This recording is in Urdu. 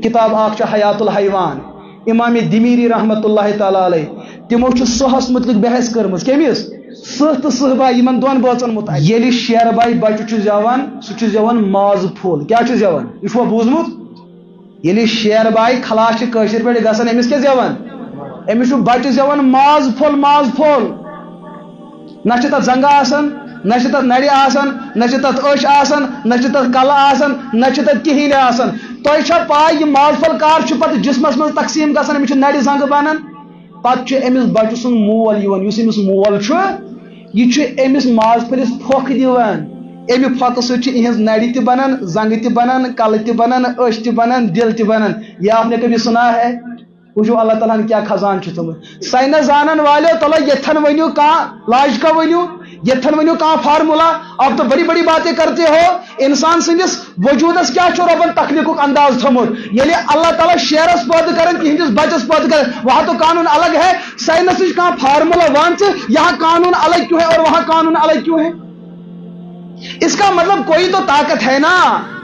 کتاب اخ حیات الحیوان امام دمیری رحمت اللہ تعالی علیہ تمو سہس متعلق بحث کرمز کمس سہ تو سہ بائی یمن دون بٲژن متعلق ییٚلہِ شیر بائی بچہ زیوان سہ زیوان ماز پھول کیا زیوان یہ چھو بوزمت ییٚلہِ شیر بائی خلاص کٲشر پہ گژھان امس کیا زیوان امس بچہ زیوان ماز پھول نہ تتھ زنگہ آسان نہ تتھ نڑِ آسان نہ تتھ أچھ آسان نہ تتھ کلہ آسان نہ تتھ کہین آسان تۄہہِ چھا پاے یہ ماز پھول کار پتہ جسمس مز تقسیم گژھان امس نڑِ زنگہ بنان پتہ امس بچہ سن مول یوان یس امس مول یہ امس ماز پھلس پھوکھ دیوان امہ پھوکھ سۭتۍ چھِ اہنز نڑِ تہِ بنان زنگہ تہِ بنان کلہ تہِ بنان أچھ تہِ بنان دل تہِ بنان یہ آپ نے کبھی سنا ہے وچھو اللہ تعالیٰ نے کیا خزان تھومت سائنس زانن والے تلو یتھن ونیو کان لاجکا ونیو یتھن ونیو کان فارمولا آپ تو بڑی بڑی باتیں کرتے ہو انسان سندس وجودس کیا چھو ربن تخلیق انداز تھومت یعنی اللہ تعالیٰ شیرس پید کرن تہندس بچس پید کرن وہاں تو قانون الگ ہے سائنس کان فارمولا وان یہاں قانون الگ کیوں ہے اور وہاں قانون الگ کیوں ہے اس کا مطلب کوئی تو طاقت ہے نا